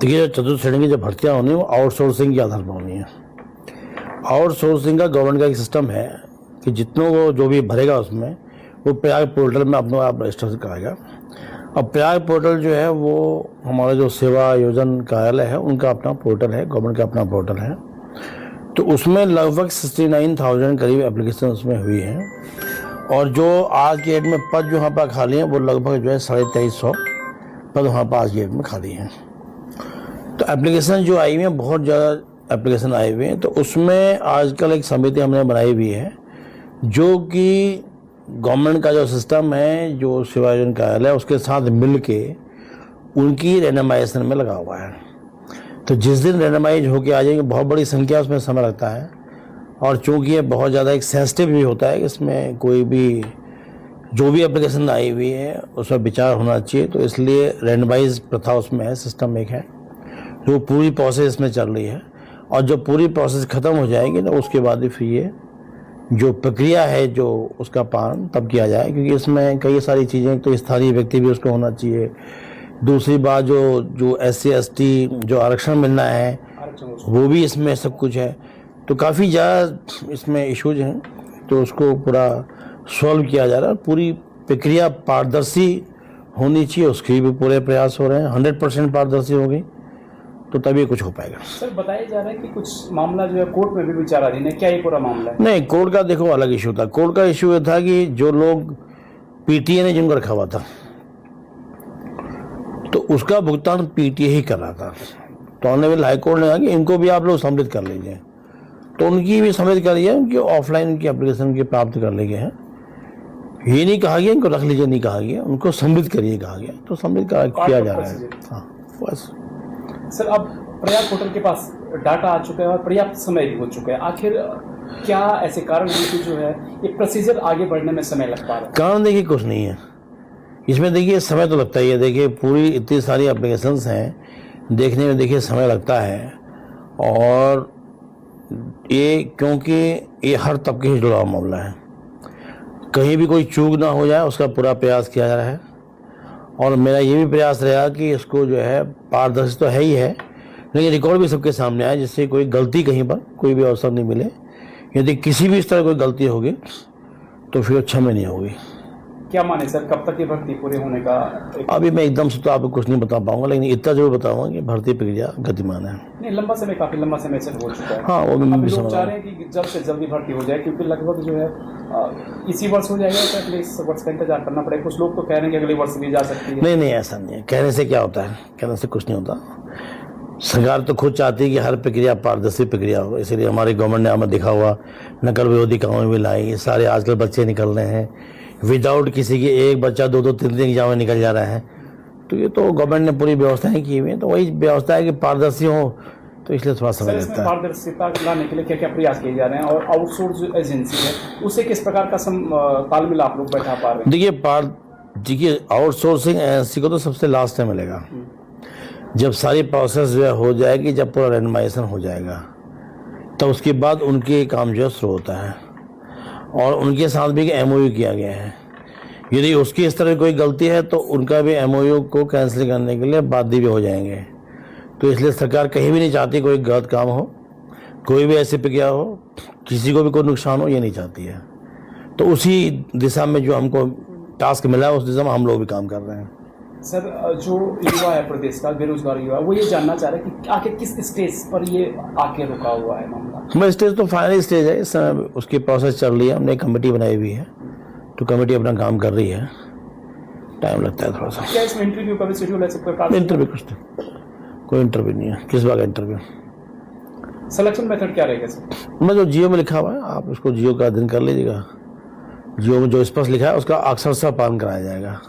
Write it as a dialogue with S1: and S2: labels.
S1: देखिए, चतुर्थ श्रेणी की जो भर्तियाँ होनी है वो आउटसोर्सिंग के आधार पर होनी है। आउटसोर्सिंग का गवर्नमेंट का एक सिस्टम है कि जितनों को जो भी भरेगा उसमें वो प्रयाग पोर्टल में अपने आप रजिस्टर कराएगा। अब प्रयाग पोर्टल जो है वो हमारा जो सेवा योजन कार्यालय है उनका अपना पोर्टल है, गवर्नमेंट का अपना पोर्टल है। तो उसमें लगभग 69,000 करीब एप्लीकेशन उसमें हुई हैं और जो आज की डेट में पद जो वहाँ पर खाली हैं वो लगभग जो है 2350 पद वहाँ पर आज की डेट में खाली हैं। तो एप्लीकेशन जो आई हुई हैं, बहुत ज़्यादा एप्लीकेशन आए हुए हैं। तो उसमें आजकल एक समिति हमने बनाई हुई है जो कि गवर्नमेंट का जो सिस्टम है, जो सेवा योजन कार्यालय है उसके साथ मिल के उनकी रैंडमाइजेशन में लगा हुआ है। तो जिस दिन रैंडमाइज होके आ जाएंगे, बहुत बड़ी संख्या उसमें समय लगता है और चूँकि ये बहुत ज़्यादा एक सेंसिटिव भी होता है, इसमें कोई भी जो भी एप्लीकेशन आई हुई है उसमें विचार होना चाहिए। तो इसलिए रैंडमाइज प्रथा उसमें है, सिस्टम एक है जो पूरी प्रोसेस में चल रही है और जब पूरी प्रोसेस ख़त्म हो जाएगी तो उसके बाद ही फिर ये जो प्रक्रिया है जो उसका पालन तब किया जाए, क्योंकि इसमें कई सारी चीज़ें, तो स्थानीय व्यक्ति भी उसको होना चाहिए। दूसरी बात जो SC ST जो आरक्षण मिलना है वो भी इसमें सब कुछ है। तो काफ़ी ज़्यादा इसमें इश्यूज हैं, तो उसको पूरा सॉल्व किया जा रहा है। पूरी प्रक्रिया पारदर्शी होनी चाहिए, उसके भी पूरे प्रयास हो रहे हैं। 100% पारदर्शी होगी तो तभी कुछ हो पाएगा।
S2: सर, बताया जा रहा है कि कुछ मामला जो है कोर्ट में भी विचाराधीन है, क्या ये पूरा मामला है?
S1: नहीं, कोर्ट का देखो अलग इशू था। कोर्ट का इशू ये था कि जो लोग PTA ने जिनको रखा हुआ था तो उसका भुगतान PTA ही कर रहा था। तो ऑनरेबल हाई कोर्ट ने कहा कि इनको भी आप लोग सम्मिलित कर लीजिए, तो उनकी भी सम्मिलित कर लिया। उनकी ऑफलाइन उनकी एप्लीकेशन की प्राप्त कर ले गए हैं। ये नहीं कहा गया इनको रख लीजिए, नहीं कहा गया, उनको सम्मिलित करिए कहा गया। तो सम्मिलित किया जा रहा है। हाँ बस।
S2: सर, अब प्रयाग पोर्टल के पास डाटा आ चुका है और पर्याप्त समय भी हो चुका है। आखिर क्या ऐसे कारण है कि जो है ये प्रोसीजर आगे बढ़ने में समय लग पा रहा है?
S1: कारण देखिए कुछ नहीं है इसमें। देखिए समय तो लगता ही है। देखिए पूरी इतनी सारी एप्लीकेशंस हैं, देखने में देखिए समय लगता है। और ये क्योंकि ये हर तबके से जुड़ा हुआ मामला है, कहीं भी कोई चूक ना हो जाए उसका पूरा प्रयास किया जा रहा है। और मेरा ये भी प्रयास रहा कि इसको जो है पारदर्शी तो है ही है, लेकिन रिकॉर्ड भी सबके सामने आए, जिससे कोई गलती कहीं पर कोई भी अवसर नहीं मिले। यदि किसी भी इस तरह कोई गलती होगी तो फिर क्षमा नहीं होगी।
S2: क्या माने सर, कब तक ये भर्ती पूरे होने का?
S1: अभी मैं एकदम से तो आपको कुछ नहीं बता पाऊंगा, लेकिन इतना जरूर बताऊंगा कि भर्ती प्रक्रिया गतिमान है।
S2: नहीं, काफी लंबा समय से हो चुका है।
S1: हाँ, वो भी
S2: लोग चाह रहे हैं कि जल्द से जल्दी भर्ती हो जाए, क्योंकि लगभग जो है इसी वर्ष हो जाएगा, तो अगले इस वर्ष का इंतजार करना पड़ेगा। कुछ लोग तो कह रहे हैं कि अगले वर्ष भी जा सकती है।
S1: नहीं, ऐसा नहीं है। कहने से क्या होता है, कहने से कुछ नहीं होता। सरकार तो खुद चाहती है कि हर प्रक्रिया पारदर्शी प्रक्रिया हो, इसीलिए हमारी गवर्नमेंट ने हमें दिखा हुआ नकल विरोधी कानून भी लाई। ये सारे आजकल बच्चे निकल रहे हैं विदाउट किसी के, एक बच्चा 2-2 3-3 एग्जाम में निकल जा रहा है। तो ये तो गवर्नमेंट ने पूरी व्यवस्थाएं की हुई हैं। तो वही व्यवस्था है कि पारदर्शी हो, तो इसलिए थोड़ा समय लगता है।
S2: पारदर्शिता लाने के लिए क्या क्या प्रयास किए जा रहे हैं, और आउटसोर्स जो एजेंसी है उसे किस प्रकार का तालमेल आप लोग बैठा पा रहे हैं?
S1: देखिए आउटसोर्सिंग एजेंसी को तो सबसे लास्ट में मिलेगा, जब सारी प्रोसेस जो है हो जाएगी, जब पूरा रैंडमाइजेशन हो जाएगा, तब उसके बाद उनके काम जो है शुरू होता है। और उनके साथ भी MOU किया गया है। यदि उसकी इस तरह कोई गलती है तो उनका भी MOU को कैंसिल करने के लिए बाध्य भी हो जाएंगे। तो इसलिए सरकार कहीं भी नहीं चाहती कोई गलत काम हो, कोई भी ऐसी प्रक्रिया हो, किसी को भी कोई नुकसान हो, ये नहीं चाहती है। तो उसी दिशा में जो हमको टास्क मिला है उस दिशा में हम लोग भी काम कर रहे हैं।
S2: सर, जो युवा है प्रदेश का, बेरोजगार युवा, वो ये जानना चाह रहे हैं कि आखिर किस स्टेज पर ये आके रुका हुआ है मामला?
S1: स्टेज तो फाइनल स्टेज है, इस समय उसकी प्रोसेस चल रही है। हमने एक कमेटी बनाई हुई है, तो कमेटी अपना काम कर रही है। टाइम लगता है थोड़ा सा।
S2: क्या इसमें इंटरव्यू का भी शेड्यूल है?
S1: इंटरव्यू कुछ नहीं, कोई इंटरव्यू नहीं है। किस बात का इंटरव्यू?
S2: सिलेक्शन मेथड क्या रहेगा सर?
S1: मैं जो जियो में लिखा हुआ है, आप उसको जियो का अध्ययन कर लीजिएगा। जियो में जो स्पष्ट लिखा है उसका अक्षरशः पालन कराया जाएगा।